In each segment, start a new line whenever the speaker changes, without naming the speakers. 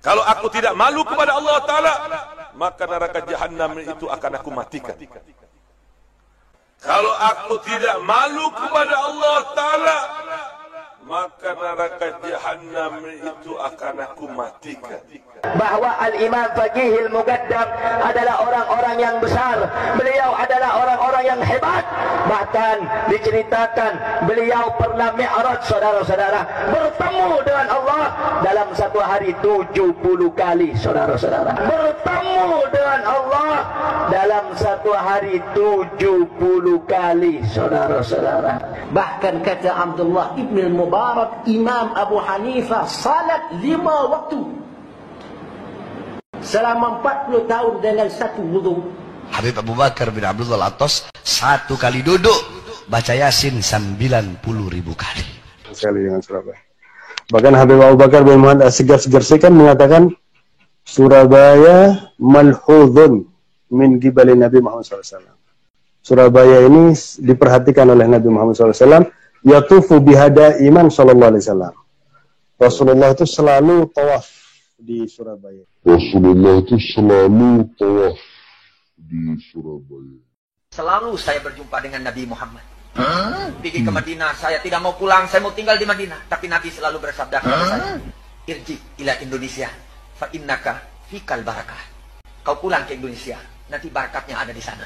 Kalau aku tidak malu kepada Allah Ta'ala, maka neraka Jahannam itu akan aku matikan. Kalau aku tidak malu kepada Allah Ta'ala, maka neraka Jahannam itu akan aku matikan.
Bahwa Al-Imam Faqihil Muqaddam adalah orang-orang yang besar. Beliau adalah orang-orang yang hebat. Bahkan diceritakan beliau pernah mi'raj, saudara-saudara, bertemu dengan Allah dalam satu hari 70 kali, saudara-saudara. Bertemu dengan Allah dalam satu hari 70 kali, saudara-saudara. Bahkan kata Abdullah ibn Mubarak, Imam Abu Hanifah salat 5 waktu selama 40 tahun dengan satu wudu.
Habib Abu Bakar bin Abdullah Al-Attas satu kali duduk baca Yasin 90.000 kali.
Sekali dengan Surabaya. Bahkan Habib Abu Bakar bin Muhammad As-Sigaf kan mengatakan Surabaya malhudun min gibali Nabi Muhammad SAW. Surabaya ini diperhatikan oleh Nabi Muhammad SAW. Yatufu bihada iman sallallahu alaihi wasallam. Rasulullah itu selalu tawaf di Surabaya.
Selalu saya berjumpa dengan Nabi Muhammad. Pergi ke Madinah, saya tidak mau pulang, saya mau tinggal di Madinah. Tapi Nabi selalu bersabda kepada saya, irji ila Indonesia, fa innaka fikal barakah. Kau pulang ke Indonesia, nanti barakatnya ada di sana.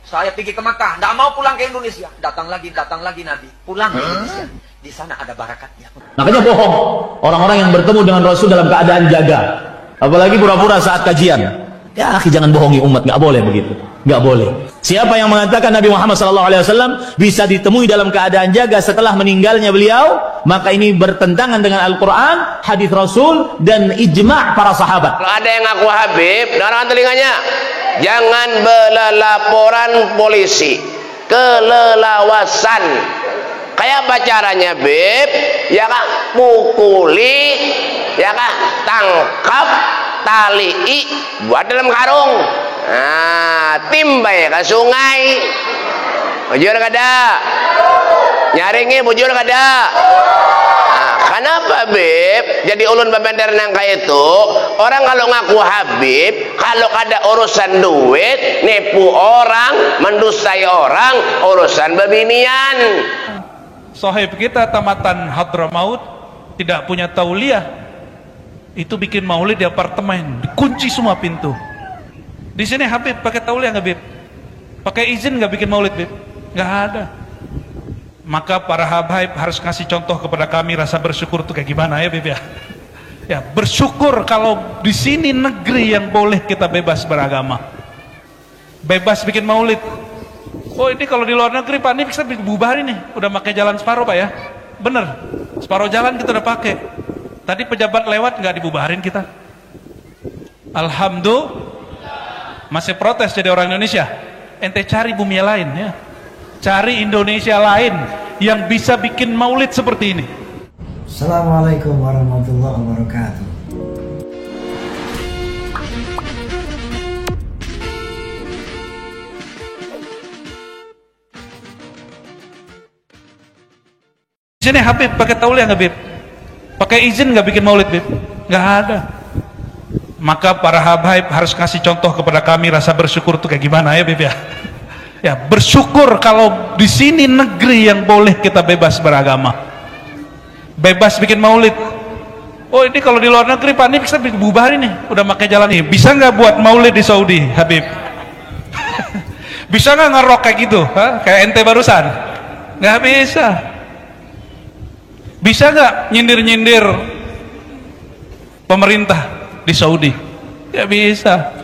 Saya pergi ke Makkah, tidak mau pulang ke Indonesia. Datang lagi Nabi, pulang ke Indonesia. Di sana ada barakatnya.
Makanya bohong orang-orang yang bertemu dengan Rasul dalam keadaan jaga, apalagi pura-pura saat kajian. Ya, akhi, jangan bohongi umat, nggak boleh begitu, nggak boleh. Siapa yang mengatakan Nabi Muhammad SAW bisa ditemui dalam keadaan jaga setelah meninggalnya beliau, maka ini bertentangan dengan Al-Quran, hadis Rasul, dan ijma' para sahabat.
Kalau ada yang ngaku Habib, dengarkan telinganya. Jangan berlaporan polisi, kelelawasan. Kayak apa caranya, Beb? Ya kah? Pukuli, ya kah? Tangkap, talii, buat dalam karung. Nah, timbai ke sungai. Bujur kada? Nyaringi bujur kada? Nah, kenapa, Beb? Jadi ulun babender nangka itu, orang kalau ngaku Habib, kalau ada urusan duit, nipu orang, mendustai orang, urusan bebinian.
Sahib kita tamatan Hadramaut tidak punya tauliah, itu bikin maulid di apartemen, dikunci semua pintu. Di sini Habib pakai tauliah nggak, Bib? Pakai izin nggak bikin maulid, Bib? Nggak ada. Maka para habaib harus kasih contoh kepada kami rasa bersyukur itu kayak gimana ya, Bib ya? Ya, bersyukur kalau di sini negeri yang boleh kita bebas beragama, bebas bikin maulid. Oh, ini kalau di luar negeri Pak, ini bisa dibubarin nih. Udah pakai jalan separuh Pak ya? Bener, separuh jalan kita udah pakai. Tadi pejabat lewat nggak dibubarin kita. Alhamdulillah. Masih protes jadi orang Indonesia. Ente cari bumi lain ya. Cari Indonesia lain yang bisa bikin maulid seperti ini.
Assalamualaikum warahmatullahi wabarakatuh.
Di sini Habib pakai tauliah nggak, Bib? Pakai izin nggak bikin maulid, Bib? Nggak ada. Maka para habaib harus kasih contoh kepada kami rasa bersyukur itu kayak gimana ya, Bib ya? Ya, bersyukur kalau di sini negeri yang boleh kita bebas beragama, bebas bikin maulid. Oh, ini kalau di luar negeri Pak, ini bisa dibubarin nih. Udah pakai jalan ini. Bisa nggak buat maulid di Saudi, Habib? Bisa nggak ngerok kayak gitu? Hah? Kayak ente barusan? Nggak bisa. Bisa nggak nyindir-nyindir pemerintah di Saudi? Ya bisa.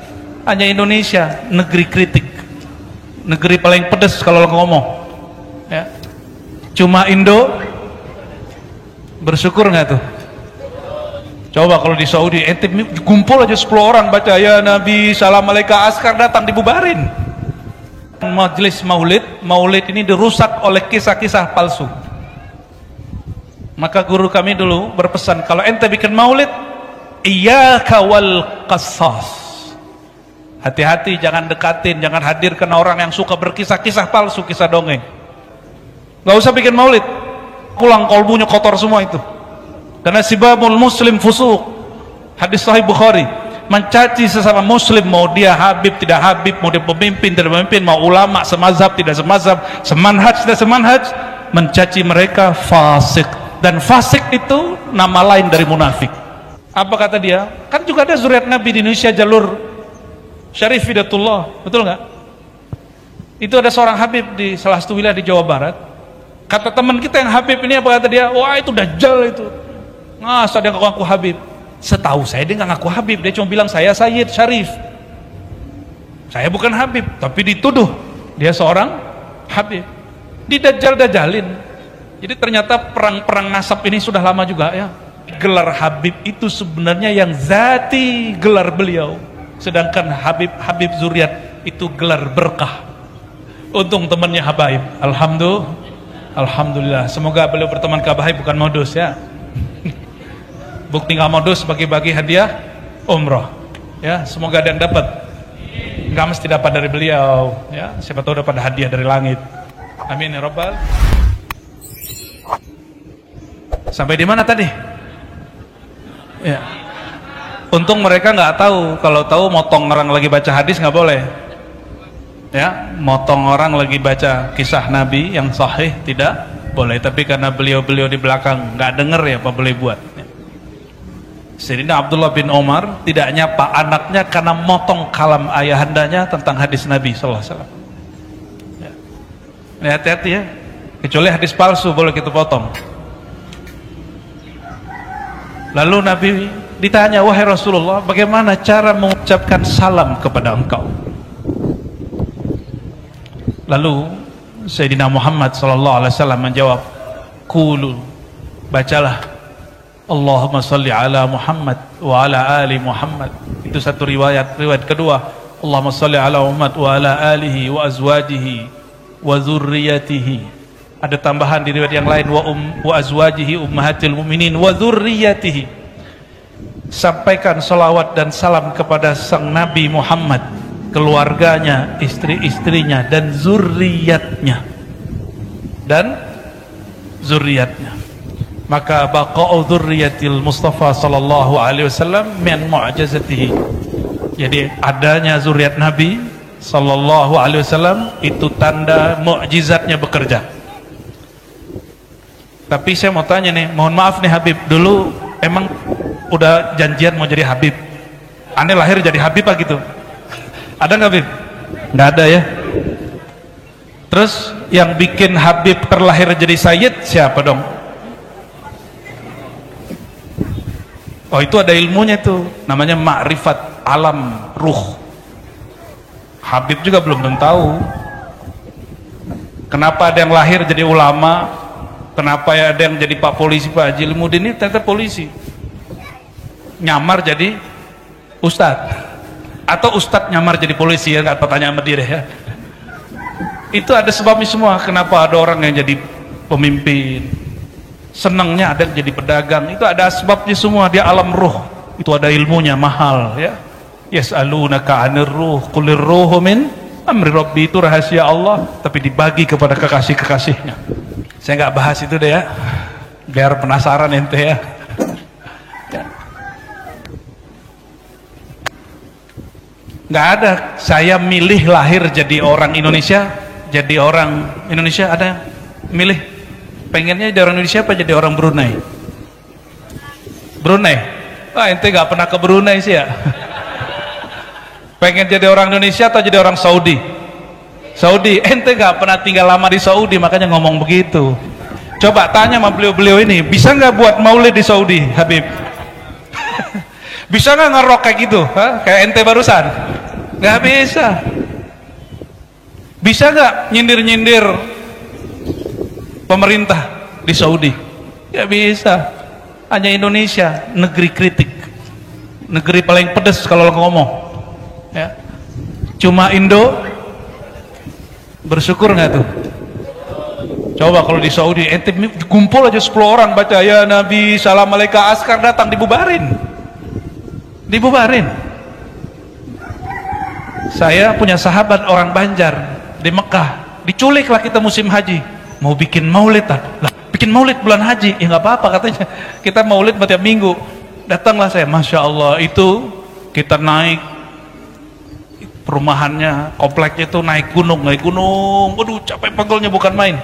Hanya Indonesia negeri kritik, negeri paling pedes kalau ngomong ya. Cuma Indo bersyukur nggak tuh? Coba kalau di Saudi ente kumpul aja 10 orang baca ya Nabi salam alaika, askar datang dibubarin. Majelis maulid ini dirusak oleh kisah-kisah palsu. Maka guru kami dulu berpesan, kalau ente bikin maulid, iyyaka wal qassas. Hati-hati, jangan dekatin, jangan hadirkan orang yang suka berkisah-kisah palsu, kisah dongeng. Gak usah bikin maulid. pulang kolbunya kotor semua itu. Karena sibabul muslim fusuq. Hadis sahih Bukhari. Mencaci sesama muslim, mau dia habib tidak habib, mau dia pemimpin tidak pemimpin, mau ulama semazhab tidak semazhab, semanhaj tidak semanhaj, mencaci mereka fasik. Dan fasik itu nama lain dari munafik. Apa kata dia? Kan juga ada zuriat Nabi di Indonesia, jalur Syarif Hidatullah, betul nggak? Itu ada seorang habib di salah satu wilayah di Jawa Barat. Kata teman kita yang habib ini, apa kata dia? Wah, itu dajjal itu. Masa dia ngaku habib? Setahu saya dia nggak ngaku habib, dia cuma bilang saya Sayyid Syarif. Saya bukan habib, tapi dituduh dia seorang habib. Didajjal-dajalin. Jadi ternyata perang-perang nasab ini sudah lama juga ya. Gelar habib itu sebenarnya yang zati gelar beliau. Sedangkan Habib Zuriat itu gelar berkah. Untung temannya habaib. Alhamdulillah. Semoga beliau berteman ke habaib bukan modus ya. Bukti nggak modus bagi-bagi hadiah umroh. Ya, semoga ada yang dapat. Nggak mesti dapat dari beliau. Ya, siapa tahu dapat hadiah dari langit. Amin ya Rabbal. Sampai di mana tadi? Ya. Untung mereka nggak tahu. Kalau tahu motong orang lagi baca hadis nggak boleh. Ya, motong orang lagi baca kisah Nabi yang sahih tidak boleh. Tapi karena beliau-beliau di belakang nggak denger ya, apa boleh buat. Sayyidina Abdullah bin Umar tidak nyapa anaknya karena motong kalam ayahandanya tentang hadis Nabi sallallahu alaihi wasallam. Ya. Ini hati-hati ya. Kecuali hadis palsu boleh kita potong. Lalu Nabi ditanya, wahai Rasulullah, bagaimana cara mengucapkan salam kepada engkau? Lalu Sayyidina Muhammad sallallahu alaihi wasallam menjawab, qulu, bacalah Allahumma salli ala Muhammad wa ala ali Muhammad. Itu satu riwayat. Riwayat kedua, Allahumma salli ala Muhammad wa ala alihi wa azwajihi wa zurriyatihi. Ada tambahan di riwayat yang lain, wa azwajihi ummahatil mu'minin wa zurriyatihi. Sampaikan salawat dan salam kepada sang Nabi Muhammad, keluarganya, istri-istrinya dan zurriyatnya. Maka baqa'u dzurriyyatil Mustafa sallallahu alaihi wasallam min mu'jizatihi. Jadi adanya zuriat Nabi sallallahu alaihi wasallam itu tanda mukjizatnya bekerja. Tapi saya mau tanya nih, mohon maaf nih Habib, dulu emang udah janjian mau jadi Habib? Aneh lahir jadi Habib apa gitu? Ada nggak Habib? Nggak ada ya. Terus yang bikin Habib terlahir jadi Sayyid siapa dong? Oh, itu ada ilmunya tuh, namanya ma'rifat alam ruh. Habib juga belum tahu. Kenapa ada yang lahir jadi ulama? Kenapa ada yang jadi Pak Polisi, Pak Haji Ilmuddin ini ternyata polisi. Nyamar jadi ustadz. Atau ustadz nyamar jadi polisi, ya nggak pertanyaan sama dia ya. Itu ada sebabnya semua. Kenapa ada orang yang jadi pemimpin? Senangnya ada yang jadi pedagang, itu ada sebabnya semua. Dia alam ruh, itu ada ilmunya mahal ya. Yas'alunaka 'anir ruh qulir ruhu min amri rabbi, itu rahasia Allah tapi dibagi kepada kekasih-kekasihnya. Saya nggak bahas itu deh ya, biar penasaran ente ya. Nggak ada saya milih lahir jadi orang Indonesia, jadi orang Indonesia. Ada yang milih pengennya jadi orang Indonesia apa jadi orang Brunei? Brunei? Wah, ente gak pernah ke Brunei sih ya. Pengen jadi orang Indonesia atau jadi orang Saudi? Saudi. Ente gak pernah tinggal lama di Saudi, makanya ngomong begitu. Coba tanya sama beliau-beliau ini, bisa gak buat maulid di Saudi, Habib? Bisa gak ngerok kayak gitu? Hah? Kayak ente barusan? Gak bisa. Bisa gak nyindir-nyindir pemerintah di Saudi? Ya bisa. Hanya Indonesia negeri kritik, negeri paling pedes kalau ngomong ya. Cuma Indo bersyukur nggak tuh? Coba kalau di Saudi ente kumpul aja 10 orang baca ya Nabi salam alaika, askar datang dibubarin. Saya punya sahabat orang Banjar di Mekah, diculik lah kita musim haji, mau bikin maulid lah, bikin maulid bulan haji. Ya nggak apa-apa katanya, kita maulid tiap minggu. Datanglah saya, Masya Allah, itu kita naik perumahannya, kompleknya itu naik gunung, waduh capek pegelnya bukan main.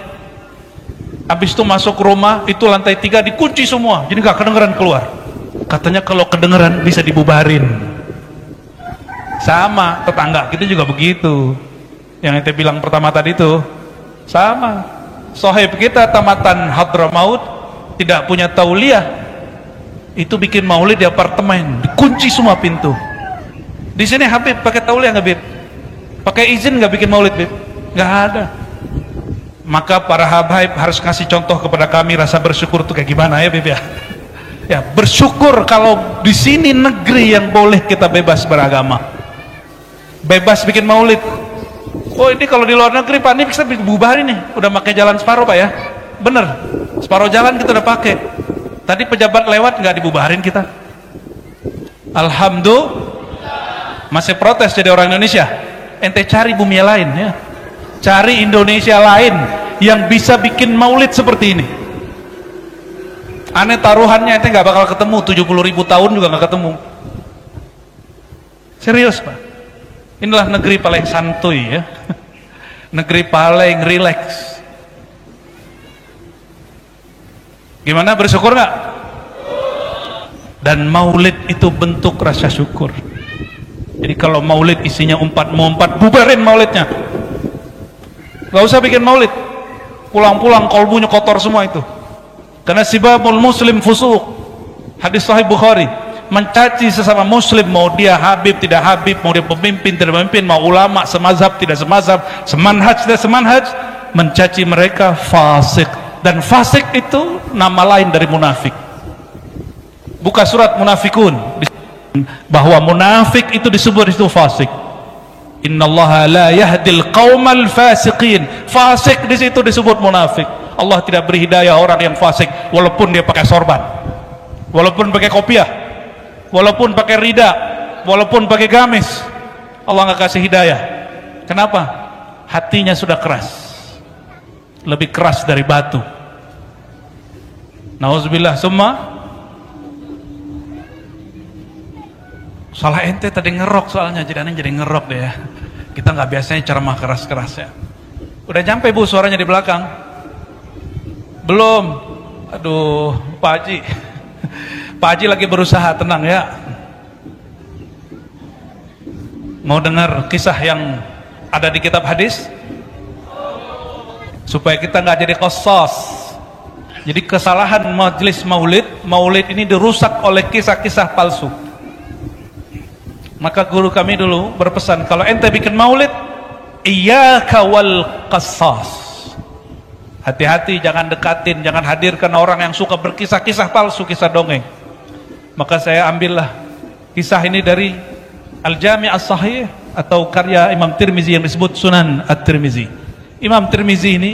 Habis itu masuk rumah, itu lantai 3 dikunci semua, jadi nggak kedengeran keluar. Katanya kalau kedengeran bisa dibubarin. Sama tetangga kita juga begitu. Yang ente bilang pertama tadi itu sama. Sohib kita tamatan Hadramaut tidak punya tauliah, itu bikin maulid di apartemen, dikunci semua pintu. Di sini Habib pakai tauliah nggak, Bib? Pakai izin nggak bikin maulid, Bib? Nggak ada. Maka para habaib harus kasih contoh kepada kami rasa bersyukur itu kayak gimana ya, Bib ya? Ya, bersyukur kalau di sini negeri yang boleh kita bebas beragama, bebas bikin maulid. Oh ini kalau di luar negeri Pak, ini bisa bubarin nih, udah pakai jalan separuh Pak ya, bener, separuh jalan kita udah pakai. Tadi pejabat lewat nggak dibubarin kita. Alhamdulillah. Masih protes jadi orang Indonesia. Ente cari bumi lain ya, cari Indonesia lain yang bisa bikin maulid seperti ini. Aneh taruhannya ente nggak bakal ketemu, 70.000 tahun juga nggak ketemu. Serius Pak. Inilah negeri paling santuy ya, negeri paling rileks. Gimana, bersyukur nggak? Dan maulid itu bentuk rasa syukur. Jadi kalau maulid isinya mau empat, bubarin maulidnya. Gak usah bikin maulid, pulang-pulang kolbunya kotor semua itu. Karena sibabul muslim fusuq, hadis sahih Bukhari. Mencaci sesama muslim, mau dia habib tidak habib, mau dia pemimpin tidak pemimpin, mau ulama semazhab tidak semazhab, semanhaj tidak semanhaj, mencaci mereka fasik. Dan fasik itu nama lain dari munafik. Buka surat Munafikun, bahwa munafik itu disebut itu fasik. Innallaha la yahdil qaumal fasiqin. Fasik di situ disebut munafik. Allah tidak beri hidayah orang yang fasik, walaupun dia pakai sorban, walaupun pakai kopiah, walaupun pakai rida, walaupun pakai gamis, Allah nggak kasih hidayah. Kenapa? Hatinya sudah keras, lebih keras dari batu. Nauzubillah. Summa salah ente tadi ngerok, soalnya jadi aneh jadi ngerok deh ya. Kita nggak biasanya ceramah keras-keras ya. Udah nyampe Bu suaranya di belakang? Belum. Aduh Pak Haji, Pak Haji lagi berusaha, tenang ya. Mau dengar kisah yang ada di kitab hadis? Supaya kita nggak jadi qasas. Jadi kesalahan majelis maulid, maulid ini dirusak oleh kisah-kisah palsu. Maka guru kami dulu berpesan, kalau ente bikin maulid, iyyaka wal qasas. Hati-hati, jangan dekatin, jangan hadirkan orang yang suka berkisah-kisah palsu, kisah dongeng. Maka saya ambillah kisah ini dari Al-Jami' As-Sahih atau karya Imam Tirmizi yang disebut Sunan At-Tirmizi. Imam Tirmizi ini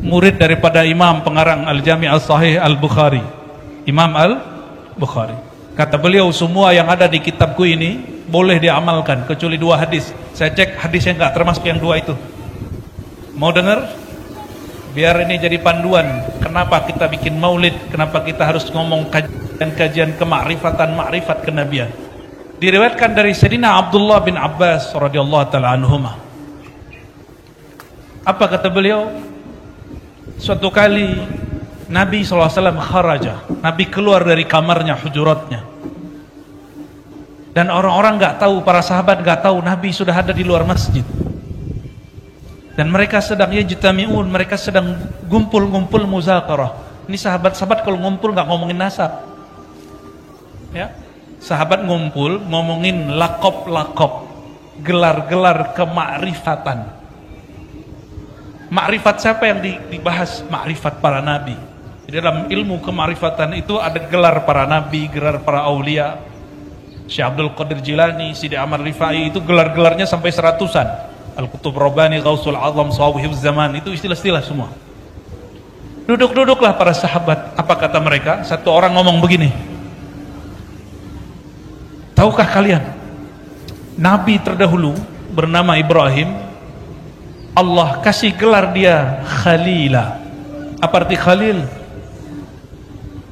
murid daripada Imam pengarang Al-Jami' As-Sahih Al-Bukhari, Imam Al-Bukhari. Kata beliau, semua yang ada di kitabku ini boleh diamalkan kecuali 2 hadis. Saya cek hadisnya enggak termasuk yang 2 itu. Mau dengar? Biar ini jadi panduan kenapa kita bikin maulid, kenapa kita harus ngomong kajian kemakrifatan, makrifat kenabian. Diriwayatkan dari Sayyidina Abdullah bin Abbas radhiyallahu taala anhuma. Apa kata beliau? Suatu kali Nabi SAW kharaja, Nabi keluar dari kamarnya, hujuratnya. Dan orang-orang gak tahu, para sahabat gak tahu Nabi sudah ada di luar masjid. Dan mereka sedang yajtami'un, mereka sedang gumpul-gumpul muzakarah. Ini sahabat-sahabat kalau ngumpul gak ngomongin nasab ya. Sahabat ngumpul ngomongin lakob-lakob, gelar-gelar kemakrifatan. Makrifat siapa yang dibahas? Makrifat para nabi. Di dalam ilmu kemakrifatan itu ada gelar para nabi, gelar para aulia. Syekh Abdul Qadir Jilani, Sidi Ahmad Rifai, itu gelar-gelarnya sampai 100-an. Al-Qutub Rabbani, Ghausul Azam, Sawahibuz Zaman, itu istilah-istilah semua. Duduk-duduklah para sahabat. Apa kata mereka? Satu orang ngomong begini, tahukah kalian Nabi terdahulu bernama Ibrahim, Allah kasih gelar dia Khalila. Apa arti khalil?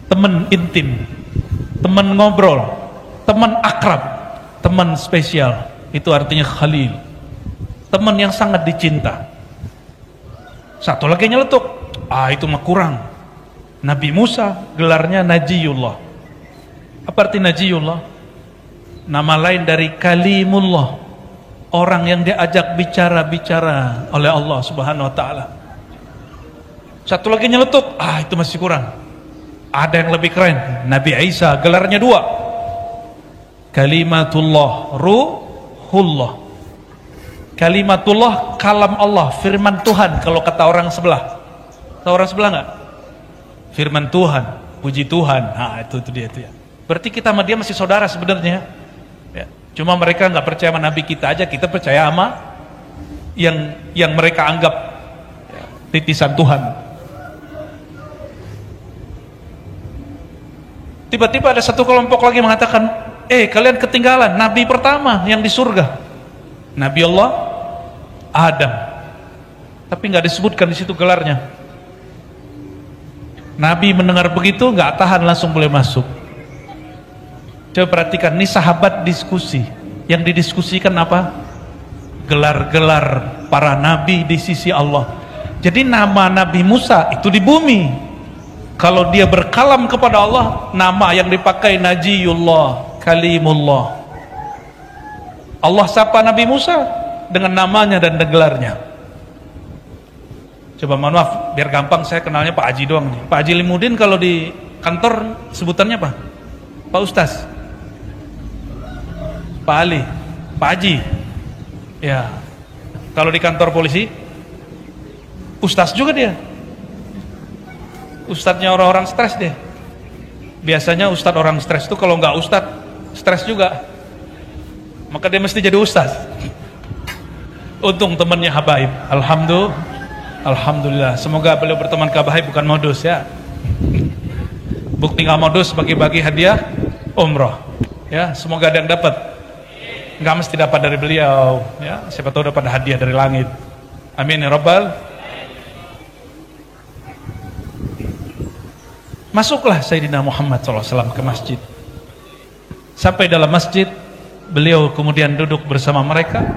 Teman intim, teman ngobrol, teman akrab, teman spesial. Itu artinya khalil. Teman yang sangat dicinta. Satu lagi nyeletuk, itu mah kurang. Nabi Musa gelarnya Najiyullah. Apa arti Najiyullah? Nama lain dari Kalimullah, orang yang diajak bicara-bicara oleh Allah Subhanahu wa taala. Satu lagi nyeletuk, itu masih kurang. Ada yang lebih keren, Nabi Isa gelarnya 2. Kalimatullah, ruhullah. Kalimatullah, kalam Allah, firman Tuhan kalau kata orang sebelah. Tahu orang sebelah enggak? Firman Tuhan, puji Tuhan. Itu dia itu ya. Berarti kita sama dia masih saudara sebenarnya. Ya. Cuma mereka nggak percaya sama Nabi kita aja, kita percaya sama yang mereka anggap titisan Tuhan. Tiba-tiba ada satu kelompok lagi mengatakan, kalian ketinggalan Nabi pertama yang di surga, Nabi Allah Adam. Tapi nggak disebutkan di situ gelarnya. Nabi mendengar begitu nggak tahan, langsung boleh masuk. Coba perhatikan, ini sahabat diskusi. Yang didiskusikan apa? Gelar-gelar para nabi di sisi Allah. Jadi nama Nabi Musa itu di bumi. Kalau dia berkalam kepada Allah, nama yang dipakai Najiyullah, Kalimullah. Allah sapa Nabi Musa dengan namanya dan gelarnya. Coba mohon maaf, biar gampang saya kenalnya Pak Haji doang nih. Pak Haji Limudin kalau di kantor sebutannya apa? Pak Ustaz, Pak Ali, Pak Haji. Ya. Kalau di kantor polisi, Ustaz juga dia. Ustadznya orang-orang stres deh. Biasanya ustadz orang stres itu kalau nggak ustadz stres juga, maka dia mesti jadi ustadz. Untung temannya habaib. Alhamdulillah. Semoga beliau berteman ke habaib bukan modus ya. Bukti nggak modus bagi-bagi hadiah umroh. Ya, semoga ada yang dapat. Nggak mesti dapat dari beliau. Ya, siapa tahu dapat hadiah dari langit. Amin ya rabbal. Masuklah Sayyidina Muhammad SAW ke masjid. Sampai dalam masjid, beliau kemudian duduk bersama mereka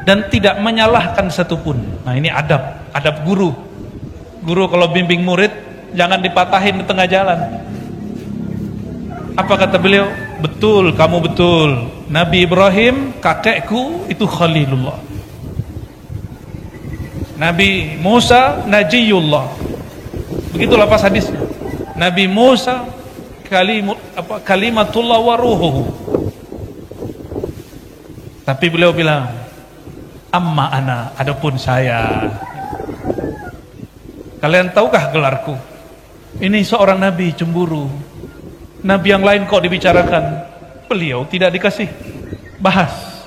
dan tidak menyalahkan satupun. Nah, ini adab guru. Guru kalau bimbing murid jangan dipatahin di tengah jalan. Apa kata beliau? Betul, kamu betul. Nabi Ibrahim kakekku itu Khalilullah. Nabi Musa Najiyullah. Begitulah pas hadisnya. Nabi Musa kalimatullah wa ruhuhu. Tapi beliau bilang, amma ana, adapun saya. Kalian tahukah gelarku? Ini seorang nabi cemburu. Nabi yang lain kok dibicarakan, beliau tidak dikasih bahas.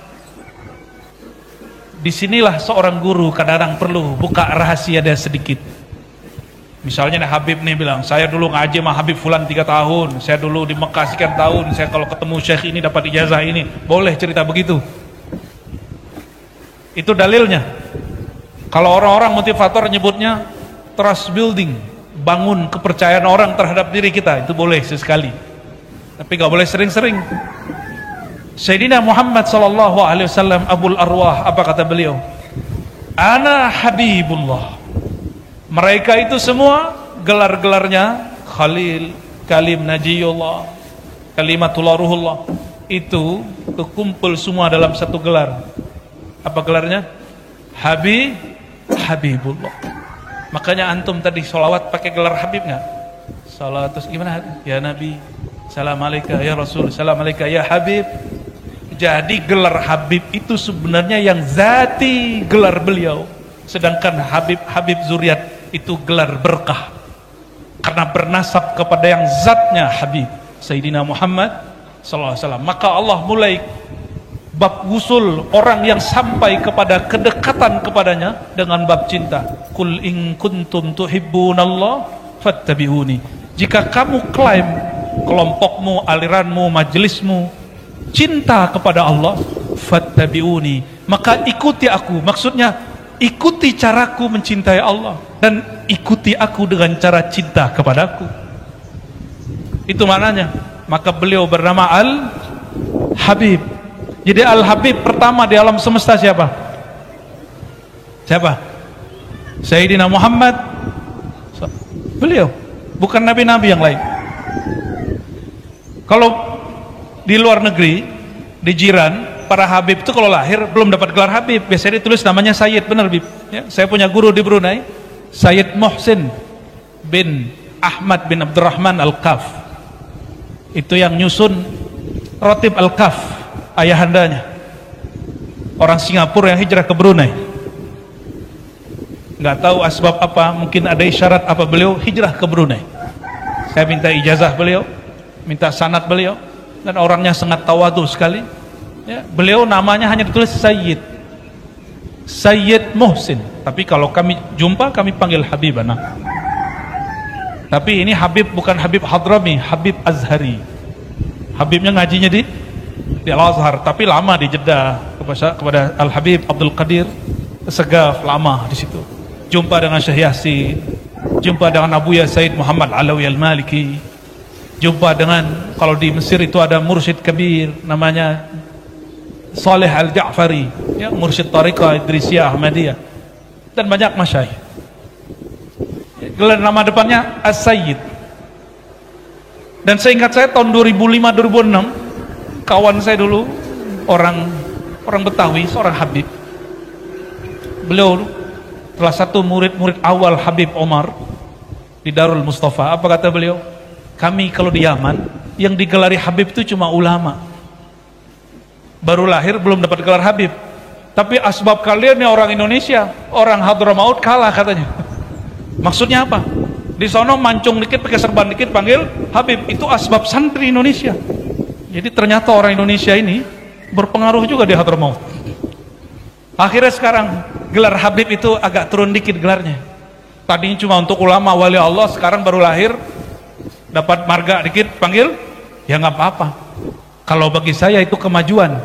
Disinilah seorang guru kadang-kadang perlu buka rahasia dia sedikit. Misalnya Habib nih bilang, saya dulu ngaji sama Habib Fulan 3 tahun, saya dulu di Mekah sekian tahun, saya kalau ketemu Syekh ini dapat ijazah ini. Boleh cerita begitu. Itu dalilnya. Kalau orang-orang motivator nyebutnya trust building, bangun kepercayaan orang terhadap diri kita, itu boleh sesekali. Tapi gak boleh sering-sering. Sayyidina Muhammad SAW Abul Arwah, apa kata beliau? Ana Habibullah. Mereka itu semua gelar-gelarnya Khalil, Kalim, Najiyullah, Kalimatullah, Ruhullah. Itu kekumpul semua dalam satu gelar. Apa gelarnya? Habibullah. Makanya antum tadi sholawat pakai gelar Habib nggak? Salat terus gimana? Ya Nabi, salam alaika ya Rasul, salam alaika ya Habib. Jadi gelar Habib itu sebenarnya yang zati gelar beliau. Sedangkan Habib Zuriat itu gelar berkah karena bernasab kepada yang zatnya Habib Sayyidina Muhammad SAW. Maka Allah mulai bab wusul orang yang sampai kepada kedekatan kepadanya dengan bab cinta. Qul in kuntum tuhibbunallah fattabi'uni. Jika kamu klaim kelompokmu, aliranmu, majelismu cinta kepada Allah, fattabi'uni, maka ikuti aku. Maksudnya ikuti caraku mencintai Allah dan ikuti aku dengan cara cinta kepadaku. Itu maknanya. Maka beliau bernama Al-Habib. Jadi Al-Habib pertama di alam semesta siapa? Siapa? Sayyidina Muhammad. Beliau, bukan nabi-nabi yang lain. Kalau di luar negeri, di jiran, para Habib itu kalau lahir belum dapat gelar Habib, biasanya ditulis namanya Sayyid, benar Bib. Ya, saya punya guru di Brunei, Sayyid Muhsin bin Ahmad bin Abdurrahman Al-Kaf. Itu yang nyusun Rotib Al-Kaf, ayahandanya. Orang Singapura yang hijrah ke Brunei. Nggak tahu asbab apa, mungkin ada isyarat apa beliau hijrah ke Brunei. Saya minta ijazah beliau, minta sanad beliau, dan orangnya sangat tawadu sekali. Ya, beliau namanya hanya ditulis Sayyid, Sayyid Muhsin. Tapi kalau kami jumpa kami panggil Habibana. Tapi ini Habib bukan Habib Hadrami, Habib Azhari. Habibnya ngajinya di Al-Azhar, tapi lama di Jeddah kepada Al-Habib Abdul Qadir Segaf, lama di situ. Jumpa dengan Syekh Yasin, jumpa dengan Abuya Said Muhammad Alawi Al-Maliki, jumpa dengan, kalau di Mesir itu ada mursyid kabir namanya Saleh Al-Ja'fari, ya, mursyid Tariqah Idrisiyah Ahmadiyah, dan banyak masyayikh. Gelar nama depannya As-Sayyid. Dan seingat saya tahun 2005-2006, kawan saya dulu orang Betawi, seorang Habib. Beliau salah satu murid-murid awal Habib Omar di Darul Mustafa. Apa kata beliau? Kami kalau di Yaman yang digelari Habib itu cuma ulama. Baru lahir belum dapat gelar Habib. Tapi asbab kalian ya orang Indonesia, orang Hadramaut kalah katanya. Maksudnya apa? Di sono mancung dikit pakai serban dikit panggil Habib. Itu asbab santri Indonesia. Jadi ternyata orang Indonesia ini berpengaruh juga di Hadramaut. Akhirnya sekarang gelar Habib itu agak turun dikit gelarnya. Tadinya cuma untuk ulama wali Allah, sekarang baru lahir dapat marga dikit panggil, ya nggak apa-apa. Kalau bagi saya itu kemajuan.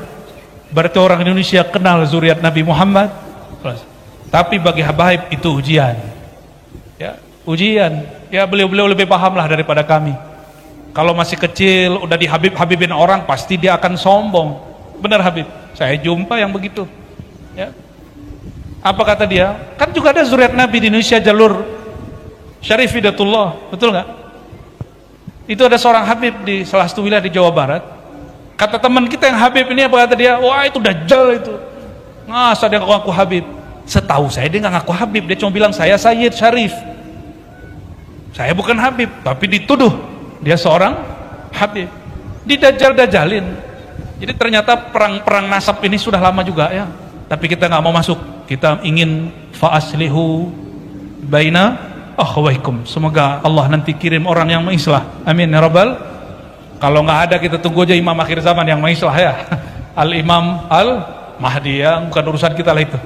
Berarti orang Indonesia kenal zuriat Nabi Muhammad. Tapi bagi habaib itu ujian. Ya, ujian. Ya, beliau-beliau lebih paham lah daripada kami. Kalau masih kecil udah dihabib-habibin orang, pasti dia akan sombong. Benar Habib? Saya jumpa yang begitu. Ya. Apa kata dia? Kan juga ada zuriat Nabi di Indonesia, jalur Syarif Hidatullah, betul nggak? Itu ada seorang Habib di salah satu wilayah di Jawa Barat. Kata teman kita yang Habib ini, apa kata dia? Wah, itu dajjal itu. Masa dia ngaku Habib? Setahu saya dia nggak ngaku Habib, dia cuma bilang saya Sayyid Syarif. Saya bukan Habib, tapi dituduh dia seorang Habib. Didajjal-dajjalin. Jadi ternyata perang-perang nasab ini sudah lama juga ya. Tapi kita nggak mau masuk. Kita ingin fa'aslihu baina akhwaikum. Semoga Allah nanti kirim orang yang mengislah. Amin ya rabbal. Kalau nggak ada kita tunggu aja imam akhir zaman yang mengislah ya. Al-Imam Al-Mahdi ya, bukan urusan kita lah itu.